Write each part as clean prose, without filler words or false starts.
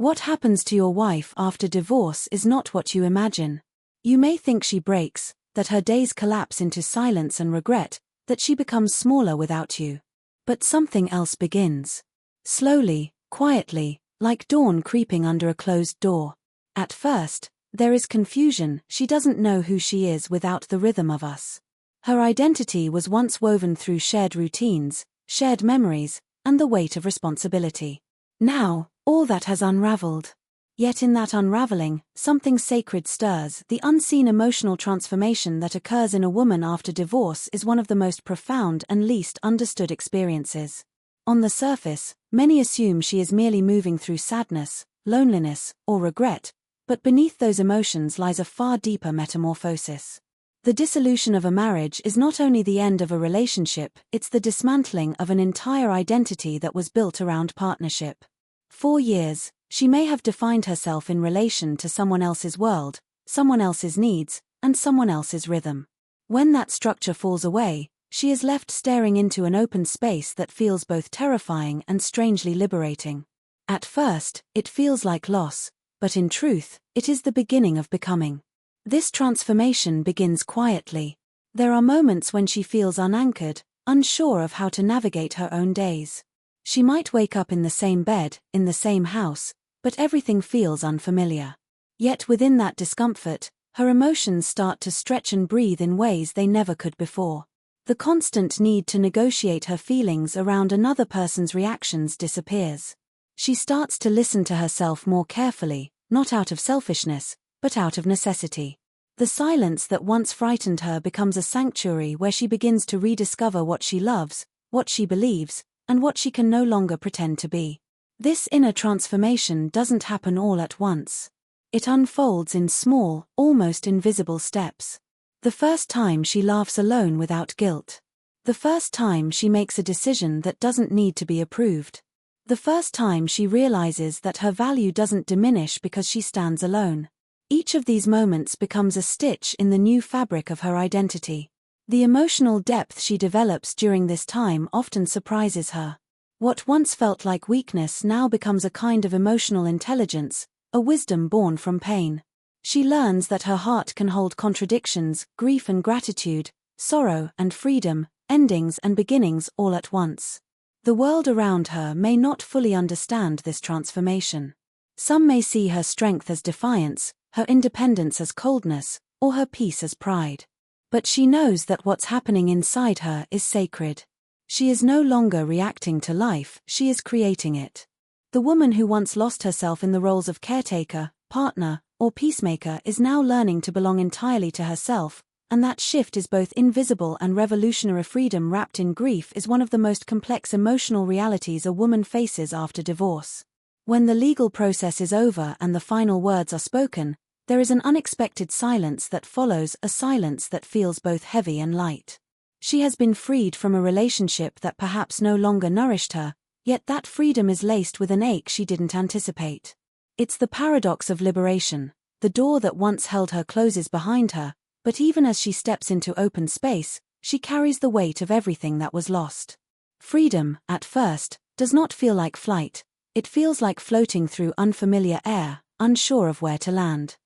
What happens to your wife after divorce is not what you imagine. You may think she breaks, that her days collapse into silence and regret, that she becomes smaller without you. But something else begins. Slowly, quietly, like dawn creeping under a closed door. At first, there is confusion. She doesn't know who she is without the rhythm of us. Her identity was once woven through shared routines, shared memories, and the weight of responsibility. Now, all that has unraveled. Yet in that unraveling, something sacred stirs. The unseen emotional transformation that occurs in a woman after divorce is one of the most profound and least understood experiences. On the surface, many assume she is merely moving through sadness, loneliness, or regret, but beneath those emotions lies a far deeper metamorphosis. The dissolution of a marriage is not only the end of a relationship, it's the dismantling of an entire identity that was built around partnership. For years, she may have defined herself in relation to someone else's world, someone else's needs, and someone else's rhythm. When that structure falls away, she is left staring into an open space that feels both terrifying and strangely liberating. At first, it feels like loss, but in truth, it is the beginning of becoming. This transformation begins quietly. There are moments when she feels unanchored, unsure of how to navigate her own days. She might wake up in the same bed, in the same house, but everything feels unfamiliar. Yet within that discomfort, her emotions start to stretch and breathe in ways they never could before. The constant need to negotiate her feelings around another person's reactions disappears. She starts to listen to herself more carefully, not out of selfishness, but out of necessity. The silence that once frightened her becomes a sanctuary where she begins to rediscover what she loves, what she believes, and what she can no longer pretend to be. This inner transformation doesn't happen all at once. It unfolds in small, almost invisible steps. The first time she laughs alone without guilt. The first time she makes a decision that doesn't need to be approved. The first time she realizes that her value doesn't diminish because she stands alone. Each of these moments becomes a stitch in the new fabric of her identity. The emotional depth she develops during this time often surprises her. What once felt like weakness now becomes a kind of emotional intelligence, a wisdom born from pain. She learns that her heart can hold contradictions, grief and gratitude, sorrow and freedom, endings and beginnings all at once. The world around her may not fully understand this transformation. Some may see her strength as defiance, her independence as coldness, or her peace as pride. But she knows that what's happening inside her is sacred. She is no longer reacting to life, she is creating it. The woman who once lost herself in the roles of caretaker, partner, or peacemaker is now learning to belong entirely to herself, and that shift is both invisible and revolutionary. Freedom wrapped in grief is one of the most complex emotional realities a woman faces after divorce. When the legal process is over and the final words are spoken, there is an unexpected silence that follows, a silence that feels both heavy and light. She has been freed from a relationship that perhaps no longer nourished her, yet that freedom is laced with an ache she didn't anticipate. It's the paradox of liberation. The door that once held her closes behind her, but even as she steps into open space, she carries the weight of everything that was lost. Freedom, at first, does not feel like flight. It feels like floating through unfamiliar air, unsure of where to land.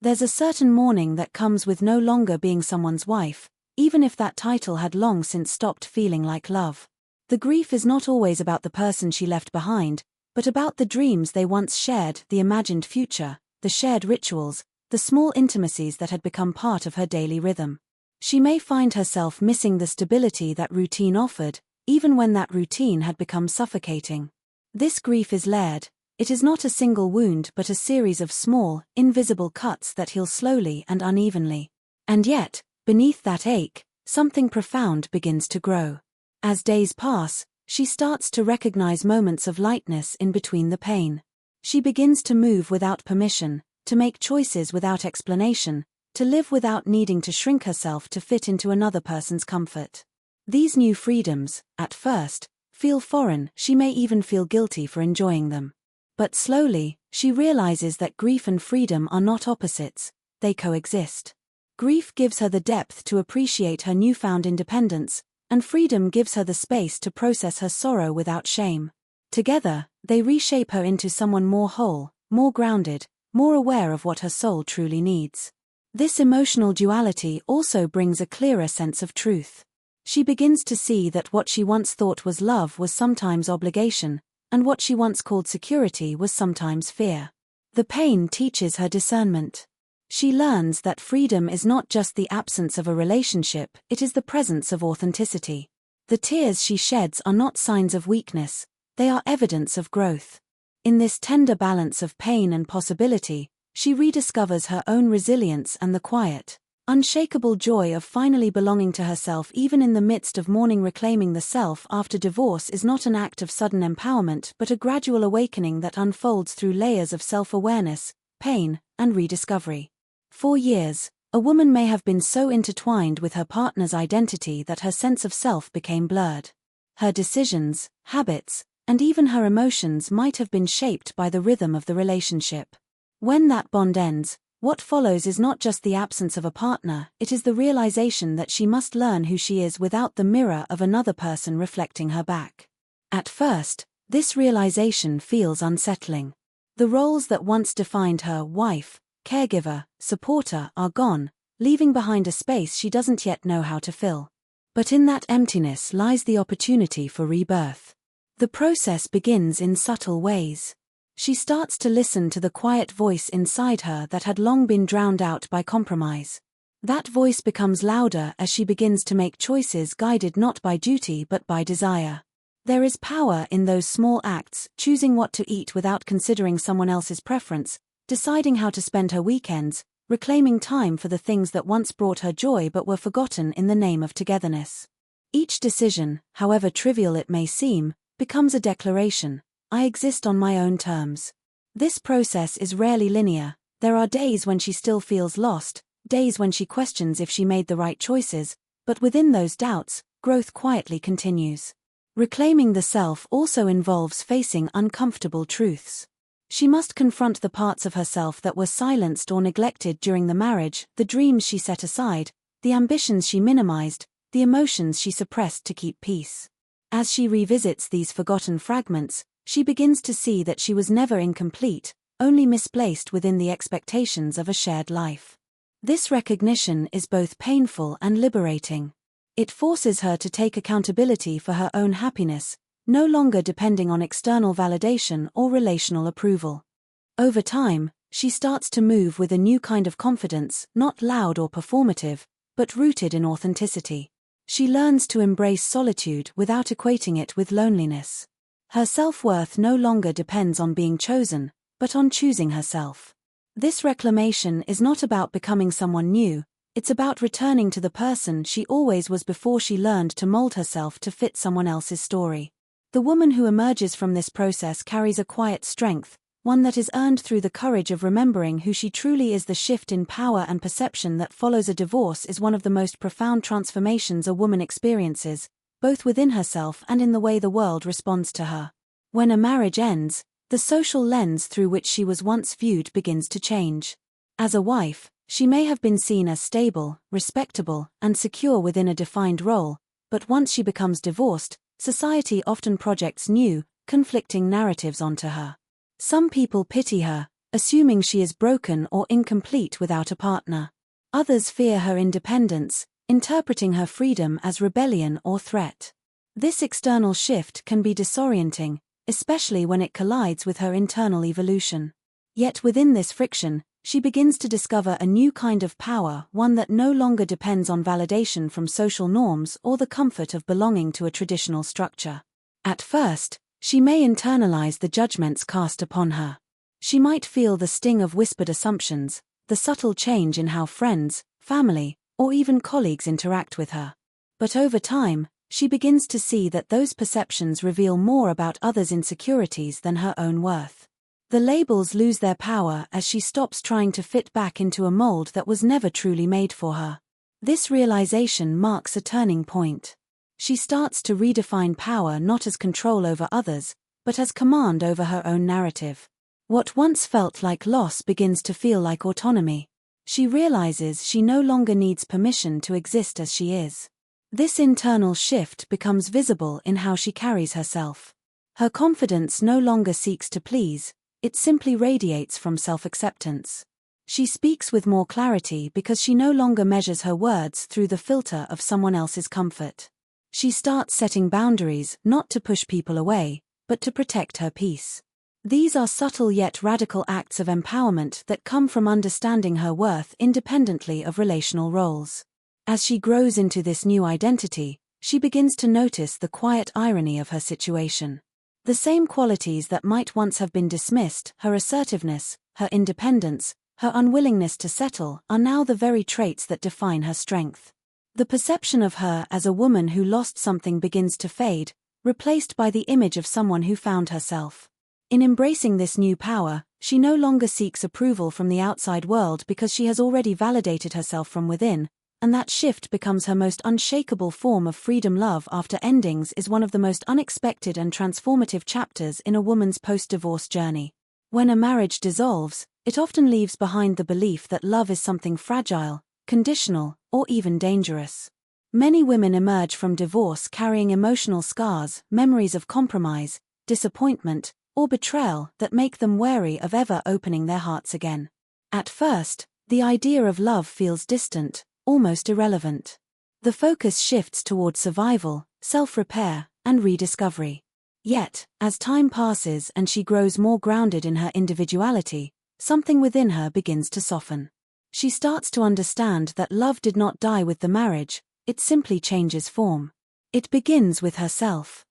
There's a certain mourning that comes with no longer being someone's wife, even if that title had long since stopped feeling like love. The grief is not always about the person she left behind, but about the dreams they once shared, the imagined future, the shared rituals, the small intimacies that had become part of her daily rhythm. She may find herself missing the stability that routine offered, even when that routine had become suffocating. This grief is layered. It is not a single wound but a series of small, invisible cuts that heal slowly and unevenly. And yet, beneath that ache, something profound begins to grow. As days pass, she starts to recognize moments of lightness in between the pain. She begins to move without permission, to make choices without explanation, to live without needing to shrink herself to fit into another person's comfort. These new freedoms, at first, feel foreign. She may even feel guilty for enjoying them. But slowly, she realizes that grief and freedom are not opposites, they coexist. Grief gives her the depth to appreciate her newfound independence, and freedom gives her the space to process her sorrow without shame. Together, they reshape her into someone more whole, more grounded, more aware of what her soul truly needs. This emotional duality also brings a clearer sense of truth. She begins to see that what she once thought was love was sometimes obligation, and what she once called security was sometimes fear. The pain teaches her discernment. She learns that freedom is not just the absence of a relationship, it is the presence of authenticity. The tears she sheds are not signs of weakness, they are evidence of growth. In this tender balance of pain and possibility, she rediscovers her own resilience and the quiet, unshakable joy of finally belonging to herself even in the midst of mourning. Reclaiming the self after divorce is not an act of sudden empowerment but a gradual awakening that unfolds through layers of self-awareness, pain, and rediscovery. For years, a woman may have been so intertwined with her partner's identity that her sense of self became blurred. Her decisions, habits, and even her emotions might have been shaped by the rhythm of the relationship. When that bond ends, what follows is not just the absence of a partner, it is the realization that she must learn who she is without the mirror of another person reflecting her back. At first, this realization feels unsettling. The roles that once defined her, wife, caregiver, supporter, are gone, leaving behind a space she doesn't yet know how to fill. But in that emptiness lies the opportunity for rebirth. The process begins in subtle ways. She starts to listen to the quiet voice inside her that had long been drowned out by compromise. That voice becomes louder as she begins to make choices guided not by duty but by desire. There is power in those small acts, choosing what to eat without considering someone else's preference, deciding how to spend her weekends, reclaiming time for the things that once brought her joy but were forgotten in the name of togetherness. Each decision, however trivial it may seem, becomes a declaration: I exist on my own terms. This process is rarely linear. There are days when she still feels lost, days when she questions if she made the right choices, but within those doubts, growth quietly continues. Reclaiming the self also involves facing uncomfortable truths. She must confront the parts of herself that were silenced or neglected during the marriage, the dreams she set aside, the ambitions she minimized, the emotions she suppressed to keep peace. As she revisits these forgotten fragments, she begins to see that she was never incomplete, only misplaced within the expectations of a shared life. This recognition is both painful and liberating. It forces her to take accountability for her own happiness, no longer depending on external validation or relational approval. Over time, she starts to move with a new kind of confidence, not loud or performative, but rooted in authenticity. She learns to embrace solitude without equating it with loneliness. Her self-worth no longer depends on being chosen, but on choosing herself. This reclamation is not about becoming someone new, it's about returning to the person she always was before she learned to mold herself to fit someone else's story. The woman who emerges from this process carries a quiet strength, one that is earned through the courage of remembering who she truly is. The shift in power and perception that follows a divorce is one of the most profound transformations a woman experiences, both within herself and in the way the world responds to her. When a marriage ends, the social lens through which she was once viewed begins to change. As a wife, she may have been seen as stable, respectable, and secure within a defined role, but once she becomes divorced, society often projects new, conflicting narratives onto her. Some people pity her, assuming she is broken or incomplete without a partner. Others fear her independence, interpreting her freedom as rebellion or threat. This external shift can be disorienting, especially when it collides with her internal evolution. Yet within this friction, she begins to discover a new kind of power, one that no longer depends on validation from social norms or the comfort of belonging to a traditional structure. At first, she may internalize the judgments cast upon her. She might feel the sting of whispered assumptions, the subtle change in how friends, family, or even colleagues interact with her. But over time, she begins to see that those perceptions reveal more about others' insecurities than her own worth. The labels lose their power as she stops trying to fit back into a mold that was never truly made for her. This realization marks a turning point. She starts to redefine power not as control over others, but as command over her own narrative. What once felt like loss begins to feel like autonomy. She realizes she no longer needs permission to exist as she is. This internal shift becomes visible in how she carries herself. Her confidence no longer seeks to please, it simply radiates from self-acceptance. She speaks with more clarity because she no longer measures her words through the filter of someone else's comfort. She starts setting boundaries, not to push people away, but to protect her peace. These are subtle yet radical acts of empowerment that come from understanding her worth independently of relational roles. As she grows into this new identity, she begins to notice the quiet irony of her situation. The same qualities that might once have been dismissed, her assertiveness, her independence, her unwillingness to settle, are now the very traits that define her strength. The perception of her as a woman who lost something begins to fade, replaced by the image of someone who found herself. In embracing this new power, she no longer seeks approval from the outside world because she has already validated herself from within, and that shift becomes her most unshakable form of freedom. Love after endings is one of the most unexpected and transformative chapters in a woman's post-divorce journey. When a marriage dissolves, it often leaves behind the belief that love is something fragile, conditional, or even dangerous. Many women emerge from divorce carrying emotional scars, memories of compromise, disappointment, or betrayal that make them wary of ever opening their hearts again. At first, the idea of love feels distant, almost irrelevant. The focus shifts toward survival, self-repair, and rediscovery. Yet, as time passes and she grows more grounded in her individuality, something within her begins to soften. She starts to understand that love did not die with the marriage, it simply changes form. It begins with herself.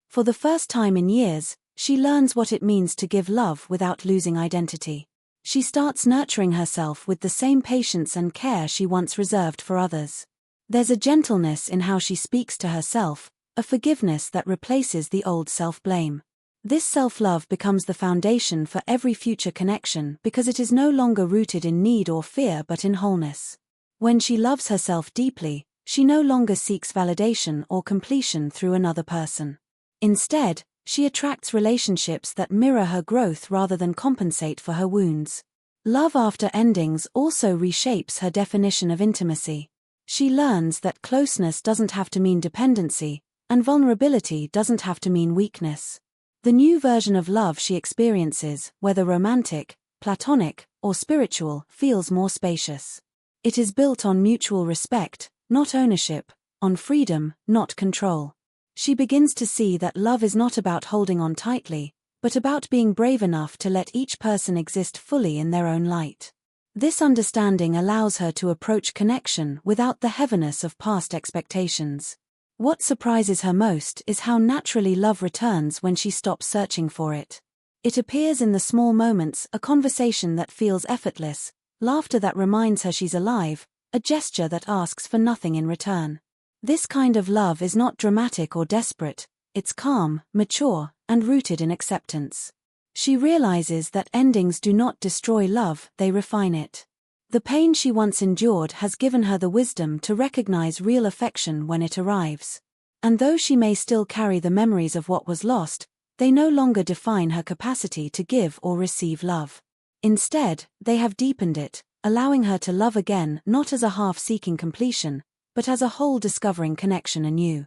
For the first time in years, she learns what it means to give love without losing identity. She starts nurturing herself with the same patience and care she once reserved for others. There's a gentleness in how she speaks to herself, a forgiveness that replaces the old self-blame. This self-love becomes the foundation for every future connection because it is no longer rooted in need or fear but in wholeness. When she loves herself deeply, she no longer seeks validation or completion through another person. Instead, she attracts relationships that mirror her growth rather than compensate for her wounds. Love after endings also reshapes her definition of intimacy. She learns that closeness doesn't have to mean dependency, and vulnerability doesn't have to mean weakness. The new version of love she experiences, whether romantic, platonic, or spiritual, feels more spacious. It is built on mutual respect, not ownership, on freedom, not control. She begins to see that love is not about holding on tightly, but about being brave enough to let each person exist fully in their own light. This understanding allows her to approach connection without the heaviness of past expectations. What surprises her most is how naturally love returns when she stops searching for it. It appears in the small moments, a conversation that feels effortless, laughter that reminds her she's alive, a gesture that asks for nothing in return. This kind of love is not dramatic or desperate, it's calm, mature, and rooted in acceptance. She realizes that endings do not destroy love, they refine it. The pain she once endured has given her the wisdom to recognize real affection when it arrives. And though she may still carry the memories of what was lost, they no longer define her capacity to give or receive love. Instead, they have deepened it, allowing her to love again not as a half seeking completion, but as a whole discovering connection anew.